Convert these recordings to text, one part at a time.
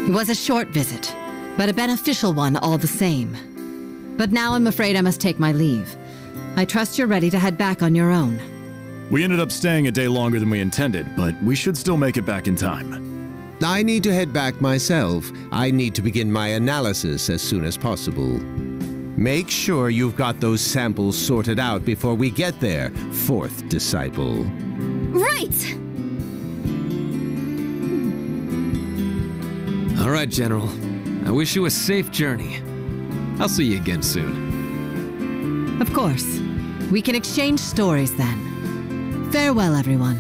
It was a short visit, but a beneficial one all the same. But now I'm afraid I must take my leave. I trust you're ready to head back on your own. We ended up staying a day longer than we intended, but we should still make it back in time. I need to head back myself. I need to begin my analysis as soon as possible. Make sure you've got those samples sorted out before we get there, fourth disciple. Right! All right, General. I wish you a safe journey. I'll see you again soon. Of course. We can exchange stories then. Farewell, everyone.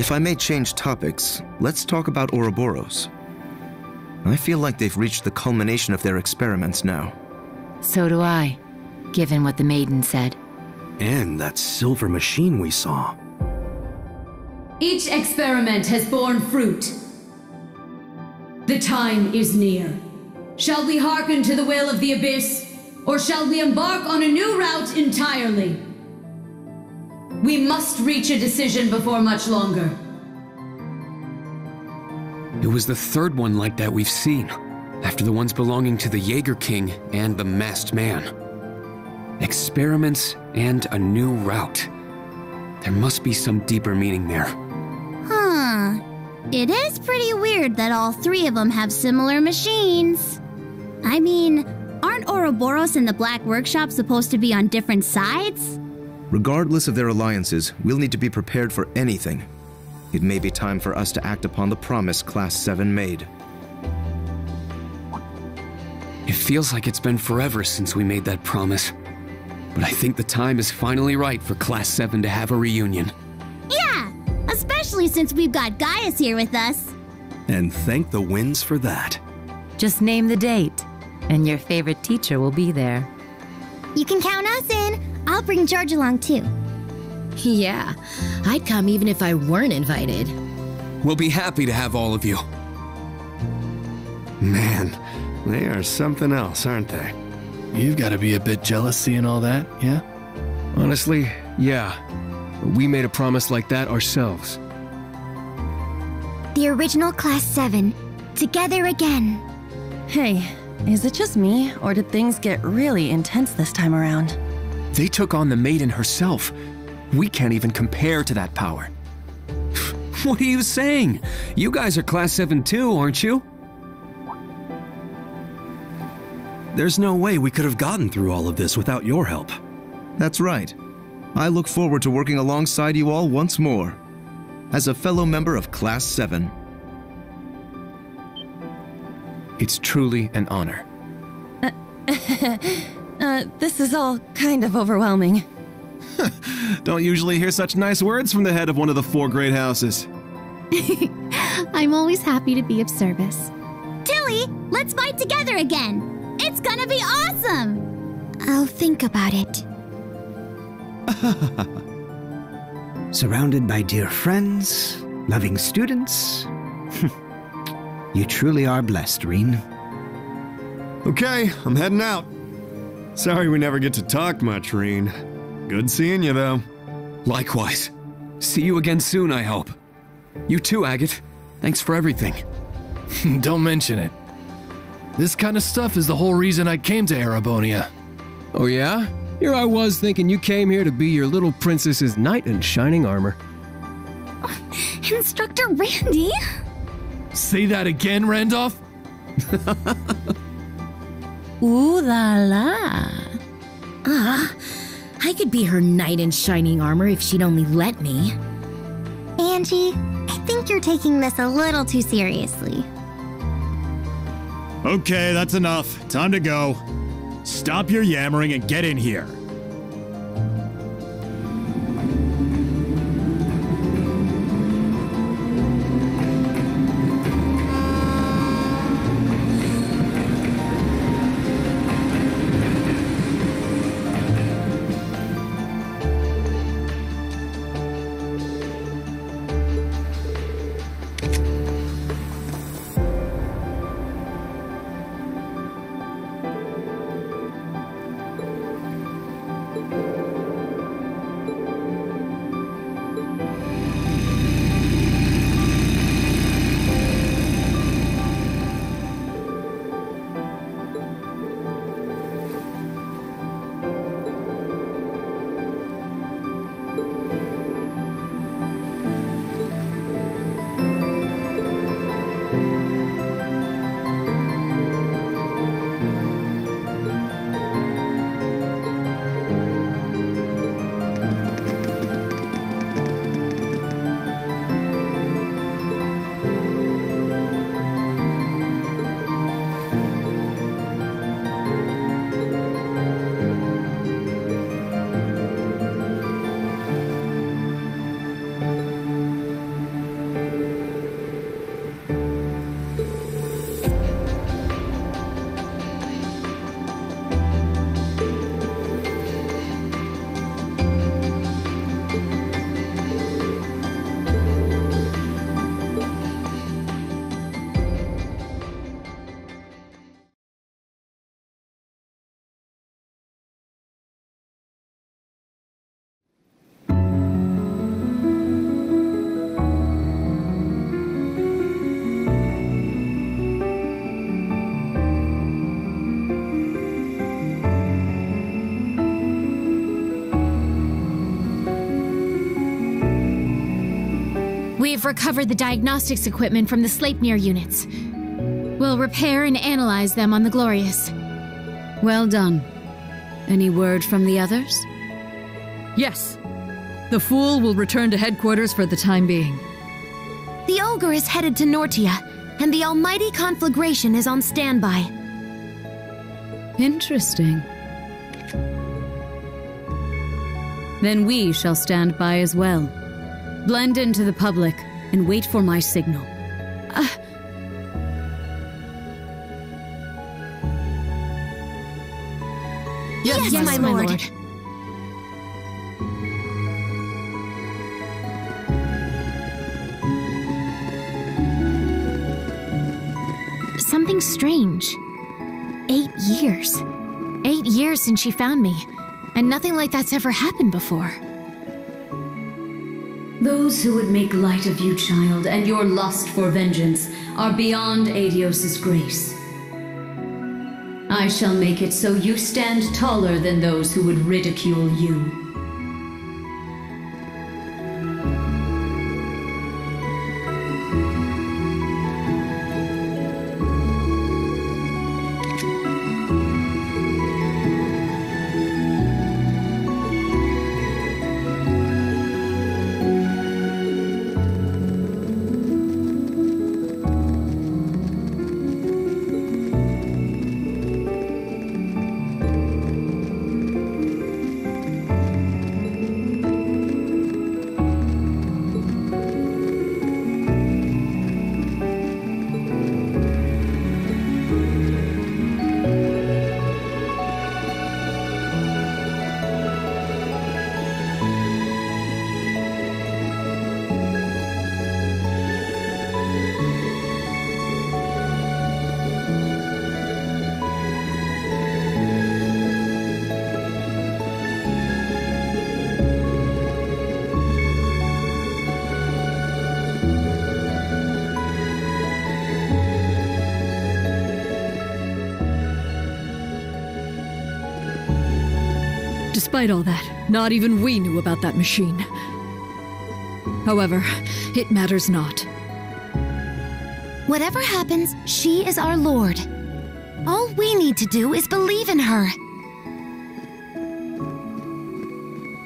If I may change topics, let's talk about Ouroboros. I feel like they've reached the culmination of their experiments now. So do I, given what the maiden said. And that silver machine we saw. Each experiment has borne fruit. The time is near. Shall we hearken to the will of the Abyss, or shall we embark on a new route entirely? We must reach a decision before much longer. It was the third one like that we've seen, after the ones belonging to the Jaeger King and the Masked Man. Experiments and a new route. There must be some deeper meaning there. Huh. It is pretty weird that all three of them have similar machines. I mean, aren't Ouroboros and the Black Workshop supposed to be on different sides? Regardless of their alliances, we'll need to be prepared for anything. it may be time for us to act upon the promise Class 7 made. It feels like it's been forever since we made that promise. But I think the time is finally right for Class 7 to have a reunion. Yeah, especially since we've got Gaius here with us. And thank the winds for that. Just name the date, and your favorite teacher will be there. You can count us in. I'll bring George along too. Yeah, I'd come even if I weren't invited. We'll be happy to have all of you. Man, they are something else, aren't they? You've got to be a bit jealous seeing all that, yeah? Honestly, yeah. We made a promise like that ourselves. The original Class 7. Together again. Hey, is it just me, or did things get really intense this time around? They took on the Maiden herself. We can't even compare to that power. What are you saying? You guys are Class 7 too, aren't you? There's no way we could have gotten through all of this without your help. That's right. I look forward to working alongside you all once more. As a fellow member of Class 7. It's truly an honor. This is all kind of overwhelming. Don't usually hear such nice words from the head of one of the 4 great houses. I'm always happy to be of service. Tilly, let's fight together again! It's gonna be awesome! I'll think about it. Surrounded by dear friends, loving students. You truly are blessed, Reen. Okay, I'm heading out. Sorry we never get to talk much, Reen. Good seeing you, though. Likewise. See you again soon, I hope. You too, Agate. Thanks for everything. Don't mention it. This kind of stuff is the whole reason I came to Erebonia. Oh yeah? Here I was thinking you came here to be your little princess's knight in shining armor. Instructor Randy? Say that again, Randolph? Ooh la la. I could be her knight in shining armor if she'd only let me. Angie, I think you're taking this a little too seriously. Okay, that's enough. Time to go. Stop your yammering and get in here. We've recovered the diagnostics equipment from the Sleipnir units. We'll repair and analyze them on the Glorious. Well done. Any word from the others? Yes. The Fool will return to headquarters for the time being. The ogre is headed to Nortia, and the almighty conflagration is on standby. Interesting. Then we shall stand by as well. Blend into the public and wait for my signal. Yes, my lord. Something strange. 8 years. 8 years since she found me, and nothing like that's ever happened before. Those who would make light of you, child, and your lust for vengeance are beyond Adios's grace. I shall make it so you stand taller than those who would ridicule you. Despite all that, not even we knew about that machine. However, it matters not. Whatever happens, she is our lord. All we need to do is believe in her.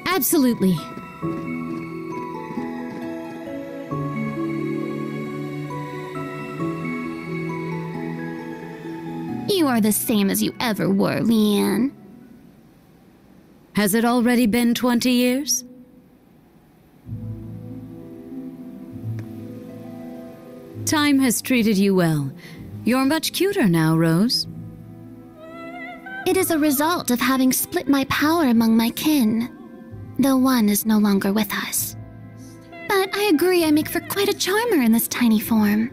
Absolutely. You are the same as you ever were, Leanne. Has it already been 20 years? Time has treated you well. You're much cuter now, Rose. It is a result of having split my power among my kin, though one is no longer with us. But I agree I make for quite a charmer in this tiny form.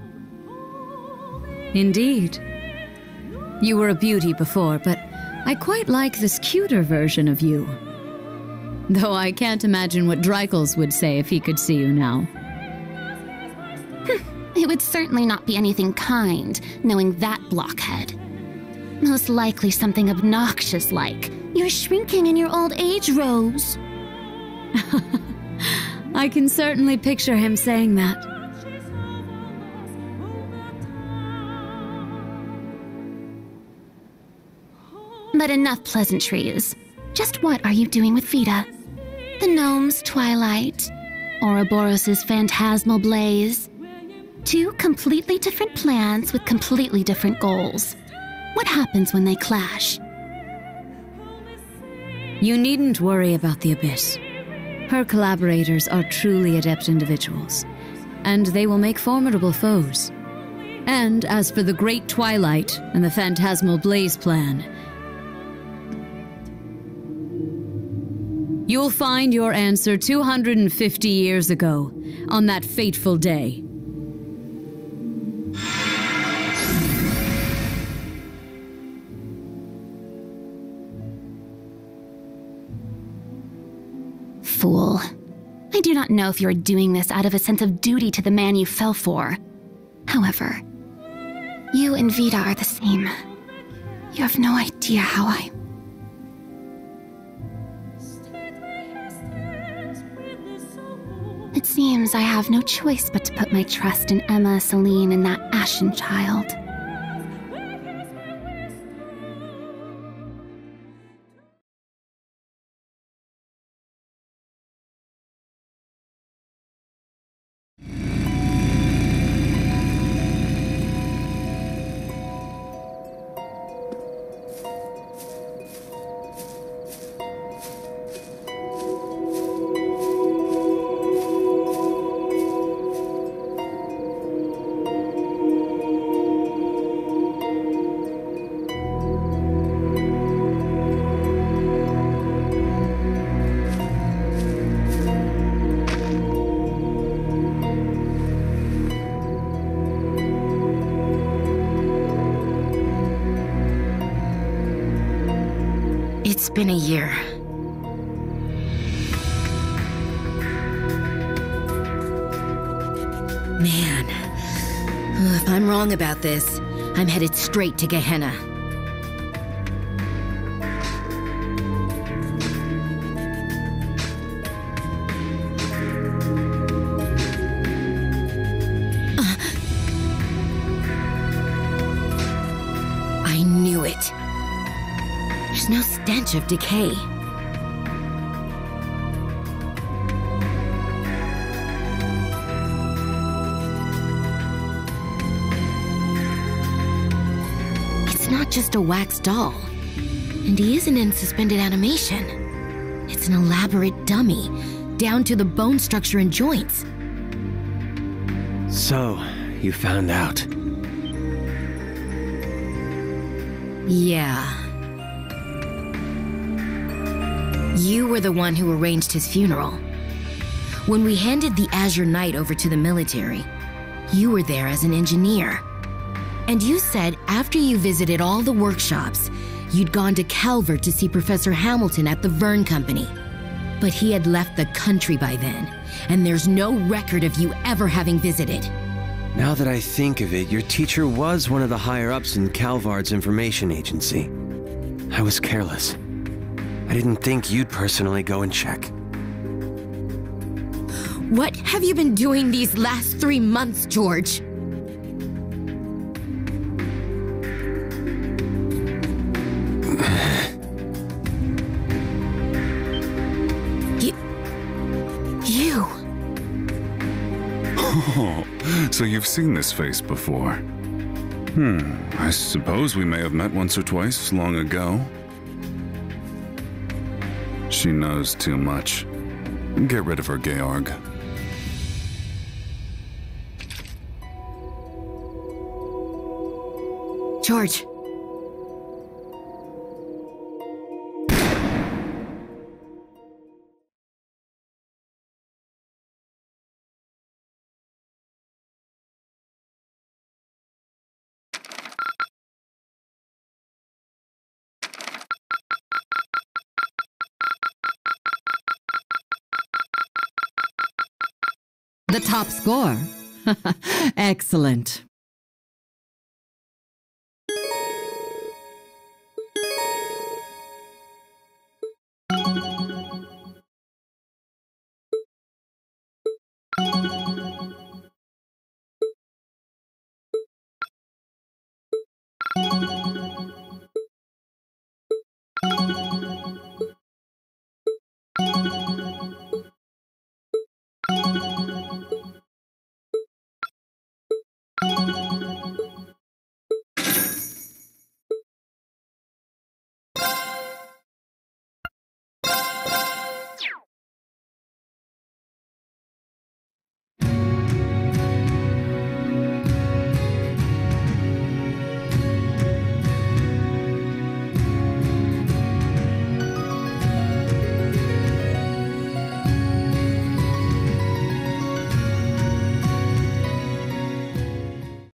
Indeed. You were a beauty before, but I quite like this cuter version of you. Though I can't imagine what Dreikels would say if he could see you now. It would certainly not be anything kind, knowing that blockhead. Most likely something obnoxious like, "You're shrinking in your old age, Rose." I can certainly picture him saying that. But enough pleasantries. Just what are you doing with Vita? The gnome's twilight, Ouroboros' phantasmal blaze. Two completely different plans with completely different goals. What happens when they clash? You needn't worry about the Abyss. Her collaborators are truly adept individuals, and they will make formidable foes. And as for the Great Twilight and the Phantasmal Blaze plan, you'll find your answer 250 years ago, on that fateful day. Fool. I do not know if you are doing this out of a sense of duty to the man you fell for. However, you and Vita are the same. You have no idea how I... It seems I have no choice but to put my trust in Emma, Celine, and that ashen child. It's been a year. Man, if I'm wrong about this, I'm headed straight to Gehenna. I knew it. There's no stench of decay. It's not just a wax doll. And he isn't in suspended animation. It's an elaborate dummy, down to the bone structure and joints. So, you found out. Yeah. You were the one who arranged his funeral. When we handed the Azure Knight over to the military, you were there as an engineer. And you said after you visited all the workshops, you'd gone to Calvert to see Professor Hamilton at the Vern Company. But he had left the country by then, and there's no record of you ever having visited. Now that I think of it, your teacher was one of the higher-ups in Calvard's information agency. I was careless. I didn't think you'd personally go and check. What have you been doing these last 3 months, George? You... Oh, so you've seen this face before. I suppose we may have met once or twice long ago. She knows too much. Get rid of her, Georg. George. The top score. Excellent.